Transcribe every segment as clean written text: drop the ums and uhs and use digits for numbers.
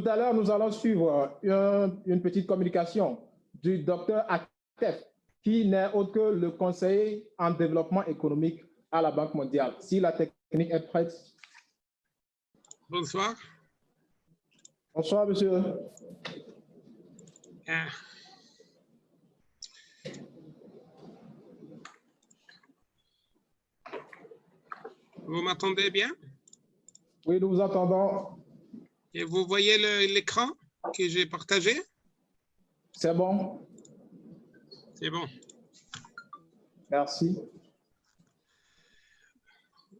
à l'heure, nous allons suivre une petite communication du docteur Akef, qui n'est autre que le conseiller en développement économique à la Banque mondiale. Si la technique est prête. Bonsoir. Bonsoir, monsieur. Vous m'entendez bien? Oui, nous vous entendons. Et vous voyez l'écran que j'ai partagé? C'est bon. C'est bon. Merci.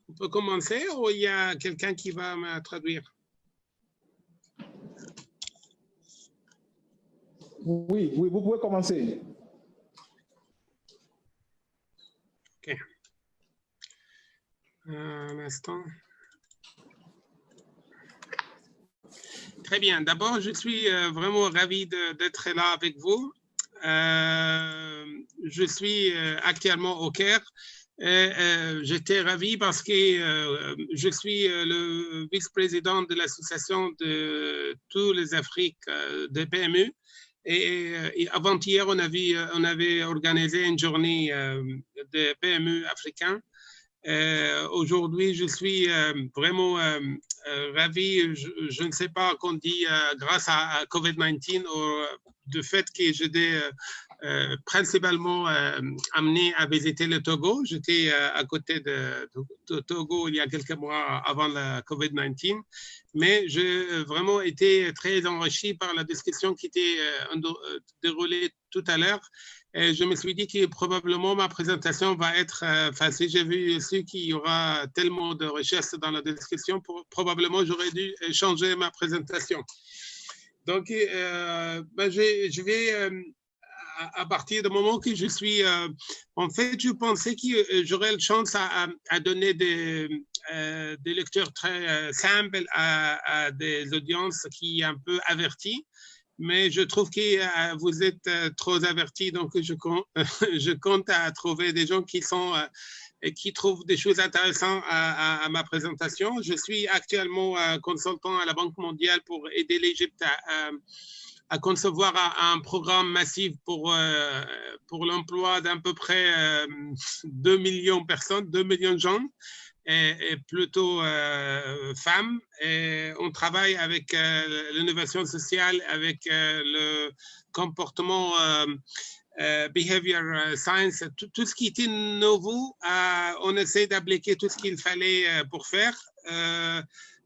On peut commencer ou il y a quelqu'un qui va me traduire? Oui, oui, vous pouvez commencer. OK. Un instant. Très bien. D'abord, je suis vraiment ravi d'être là avec vous. Je suis actuellement au Caire. J'étais ravi parce que je suis le vice-président de l'association de tous les Afriques de PME. Et avant-hier, on avait organisé une journée de PME africains. Aujourd'hui, je suis vraiment ravi. Je ne sais pas qu'on dit grâce à COVID-19 ou du fait que j'étais principalement amené à visiter le Togo. J'étais à côté de Togo il y a quelques mois avant la COVID-19, mais j'ai vraiment été très enrichi par la discussion qui était déroulée tout à l'heure. Et je me suis dit que probablement ma présentation va être facile. J'ai vu aussi qu'il y aura tellement de richesse dans la discussion. Probablement, j'aurais dû changer ma présentation. Donc, je vais, à partir du moment que je suis… en fait, je pensais que j'aurais la chance à donner des lectures très simples à des audiences qui sont un peu averties. Mais je trouve que vous êtes trop avertis, donc je compte à trouver des gens qui trouvent des choses intéressantes à ma présentation. Je suis actuellement consultant à la Banque mondiale pour aider l'Égypte à concevoir un programme massif pour l'emploi d'à peu près 2 millions de personnes, 2 millions de gens. Et plutôt femmes. Et on travaille avec l'innovation sociale, avec le comportement behavior science, tout ce qui était nouveau, on essaie d'appliquer tout ce qu'il fallait pour faire.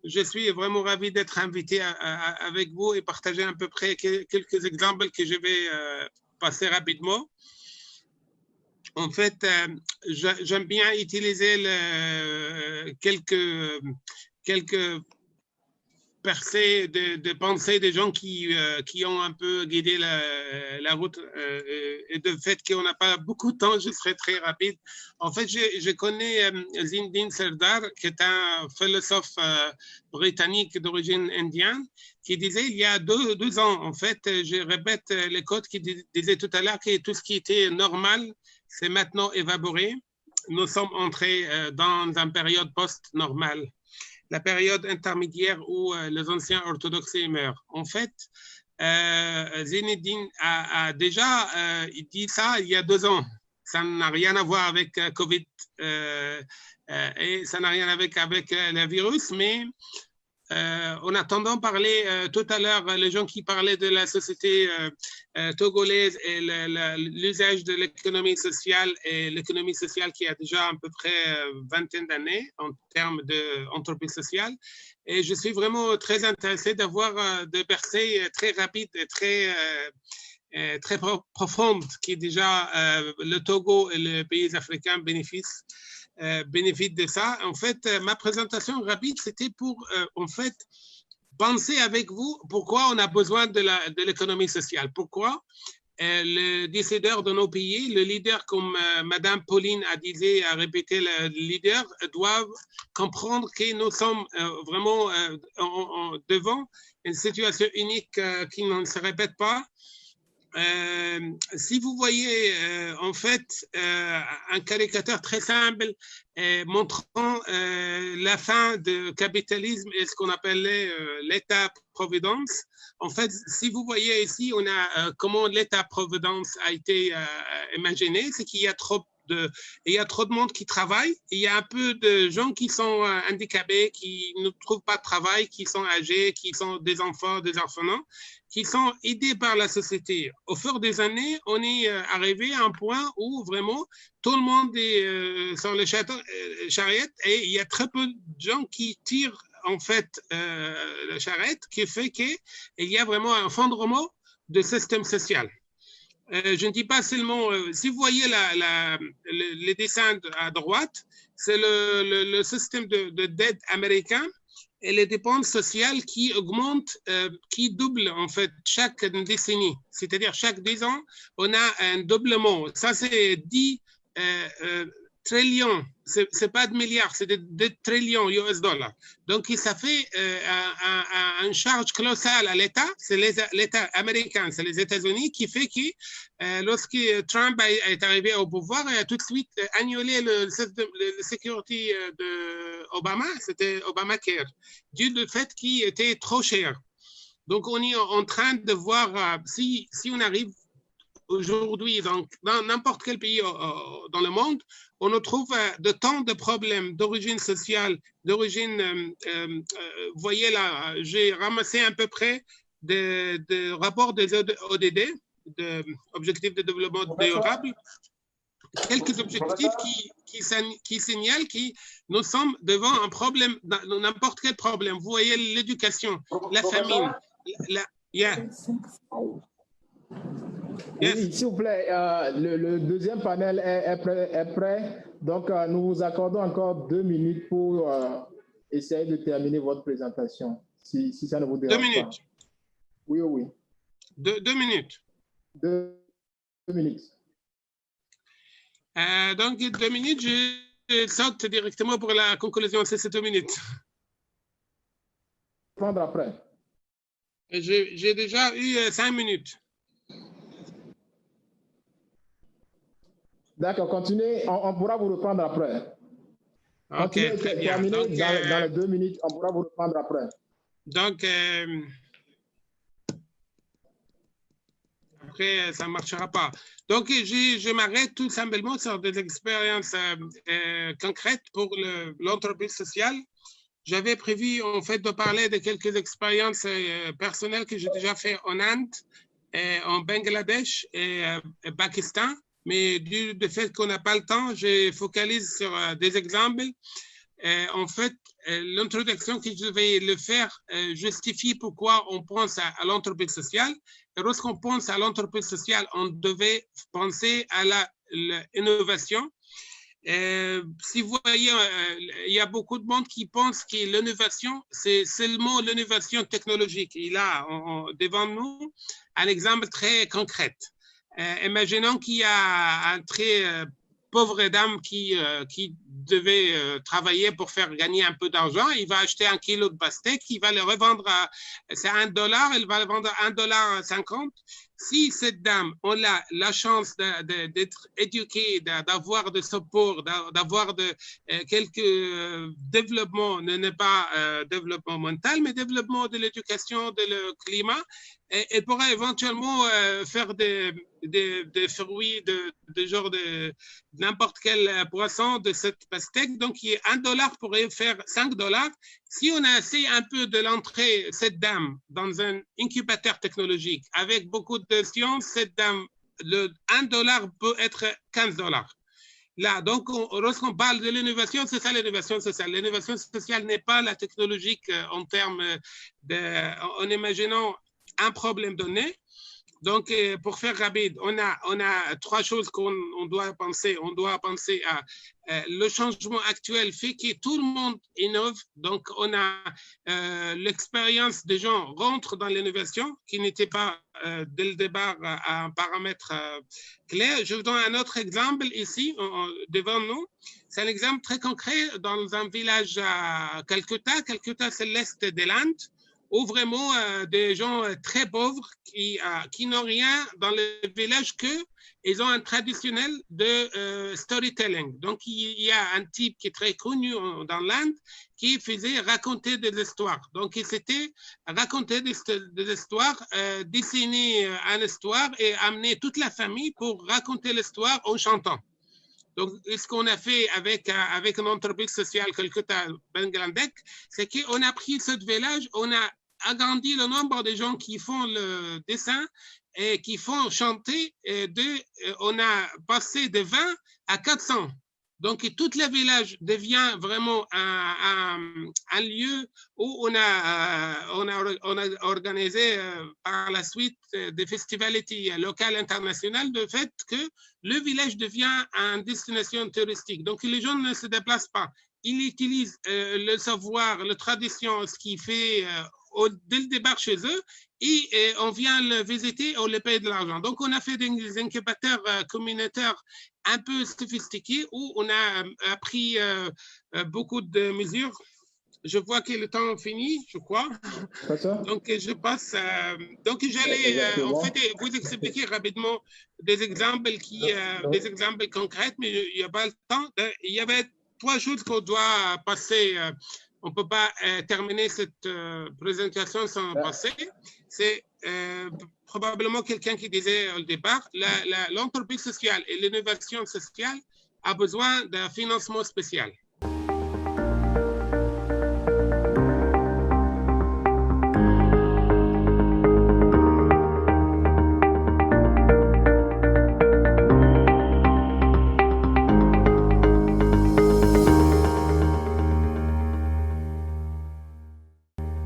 Je suis vraiment ravi d'être invité avec vous et partager à peu près quelques exemples que je vais passer rapidement. En fait, j'aime bien utiliser quelques percées de pensée des gens qui ont un peu guidé la route. Et de fait qu'on n'a pas beaucoup de temps, je serai très rapide. En fait, je connais Zinedine Serdar, qui est un philosophe britannique d'origine indienne, qui disait il y a deux ans, en fait, je répète les codes qui disaient tout à l'heure que tout ce qui était normal, c'est maintenant évaporé. Nous sommes entrés dans une période post-normale, la période intermédiaire où les anciens orthodoxes meurent. En fait, Zinedine a déjà dit ça il y a 2 ans. Ça n'a rien à voir avec Covid et ça n'a rien à voir avec le virus, mais on a tendance à parler tout à l'heure, les gens qui parlaient de la société togolaise et l'usage de l'économie sociale, et l'économie sociale qui a déjà à peu près vingtaine d'années en termes d'entreprise sociale. Et je suis vraiment très intéressé d'avoir des percées très rapides et très profondes qui déjà le Togo et les pays africains bénéficient de ça. En fait, ma présentation rapide, c'était pour, en fait, penser avec vous pourquoi on a besoin de l'économie sociale. Pourquoi les décideurs de nos pays, le leader comme Madame Pauline a répété, le leader doivent comprendre que nous sommes vraiment devant une situation unique qui ne se répète pas. si vous voyez en fait un caricature très simple montrant la fin du capitalisme et ce qu'on appelait l'État-providence. En fait, si vous voyez ici, on a comment l'État-providence a été imaginé, c'est qu'il y a trop de monde qui travaille, il y a un peu de gens qui sont handicapés, qui ne trouvent pas de travail, qui sont âgés, qui sont des enfants, des orphelins, qui sont aidés par la société. Au fur des années, on est arrivé à un point où vraiment tout le monde est sur les charrettes et il y a très peu de gens qui tirent en fait la charrette, qui fait qu'il y a vraiment un effondrement du système social. Je ne dis pas seulement, si vous voyez les dessins à droite, c'est le système de dette américain et les dépenses sociales qui augmentent, qui doublent en fait chaque décennie. C'est-à-dire chaque 10 ans, on a un doublement. Ça, c'est 10 trillions. C'est pas de milliards, c'est de trillions US dollars. Donc, ça fait une charge colossale à l'État. C'est l'État américain, c'est les États-Unis qui fait que lorsque Trump est arrivé au pouvoir, il a tout de suite annulé le sécurité d'Obama, c'était Obamacare, dû au fait qu'il était trop cher. Donc, on est en train de voir si on arrive aujourd'hui dans n'importe quel pays dans le monde, on trouve de tant de problèmes d'origine sociale, d'origine, vous voyez là, j'ai ramassé à peu près des rapports des ODD, Objectifs de développement durable, quelques objectifs qui signalent que nous sommes devant un problème, n'importe quel problème. Vous voyez l'éducation, la famine, Oui, s'il vous plaît, le deuxième panel est prêt. Donc, nous vous accordons encore 2 minutes pour essayer de terminer votre présentation, si ça ne vous dérange pas. 2 minutes. Oui, oui. 2 minutes. 2 minutes. Donc, 2 minutes, je saute directement pour la conclusion, c'est 2 minutes. Prendre après. J'ai déjà eu 5 minutes. D'accord, continuez, on pourra vous reprendre après. Ok, très bien. Donc, dans les 2 minutes, on pourra vous reprendre après. Donc, après, ça ne marchera pas. Donc, je m'arrête tout simplement sur des expériences concrètes pour l'entreprise sociale. J'avais prévu, en fait, de parler de quelques expériences personnelles que j'ai déjà fait en Inde, en Bangladesh et au Pakistan. Mais du fait qu'on n'a pas le temps, je focalise sur des exemples. En fait, l'introduction que je vais le faire justifie pourquoi on pense à l'entreprise sociale. Et lorsqu'on pense à l'entreprise sociale, on devait penser à l'innovation. Si vous voyez, il y a beaucoup de monde qui pense que l'innovation, c'est seulement l'innovation technologique. Et là, devant nous, un exemple très concret. Imaginons qu'il y a un très pauvre dame qui devait travailler pour faire gagner un peu d'argent. Il va acheter 1 kilo de pastèque, il va le revendre c'est $1, il va le vendre à $1,50. Si cette dame, on a la chance d'être éduquée, d'avoir de support, d'avoir quelques développements, n'est pas développement mental, mais développement de l'éducation, de le climat, elle pourra éventuellement faire des fruits de genre de n'importe quel poisson de cette pastèque. Donc, il y a $1 pourrait faire $5. Si on a essayé un peu de l'entrer, cette dame, dans un incubateur technologique avec beaucoup de science, cette dame, le $1 peut être $15. Là, donc, lorsqu'on parle de l'innovation, c'est ça l'innovation sociale. L'innovation sociale n'est pas la technologique en termes en imaginant un problème donné. Donc, pour faire rapide, on a 3 choses qu'on doit penser. On doit penser à le changement actuel fait que tout le monde innove. Donc, on a l'expérience des gens rentrent dans l'innovation qui n'était pas dès le départ un paramètre clair. Je vous donne un autre exemple ici devant nous. C'est un exemple très concret dans un village à Calcutta. Calcutta, c'est l'est de l'Inde, ou vraiment des gens très pauvres qui n'ont rien dans le village que ils ont un traditionnel de storytelling. Donc, il y a un type qui est très connu dans l'Inde qui faisait raconter des histoires. Donc, il s'était raconter des histoires, dessiner une histoire et amener toute la famille pour raconter l'histoire en chantant. Donc, ce qu'on a fait avec une entreprise sociale Calcutta Bangladesh, c'est qu'on a pris ce village, on a agrandi le nombre de gens qui font le dessin et qui font chanter. On a passé de 20 à 400. Donc, tout le village devient vraiment un lieu où on a organisé par la suite des festivalités locales, internationales, de fait que le village devient une destination touristique. Donc, les gens ne se déplacent pas. Ils utilisent le savoir, la tradition, ce qui fait dès le départ chez eux, et on vient le visiter, on le paye de l'argent. Donc, on a fait des incubateurs communautaires un peu sophistiqués où on a appris beaucoup de mesures. Je vois que le temps finit, je crois. Donc, je passe. Donc, j'allais en fait vous expliquer rapidement des exemples des exemples concrets, mais il n'y a pas le temps. Il y avait 3 choses qu'on doit passer. On ne peut pas terminer cette présentation sans passer. C'est probablement quelqu'un qui disait au départ, l'entreprise sociale et l'innovation sociale a besoin d'un financement spécial.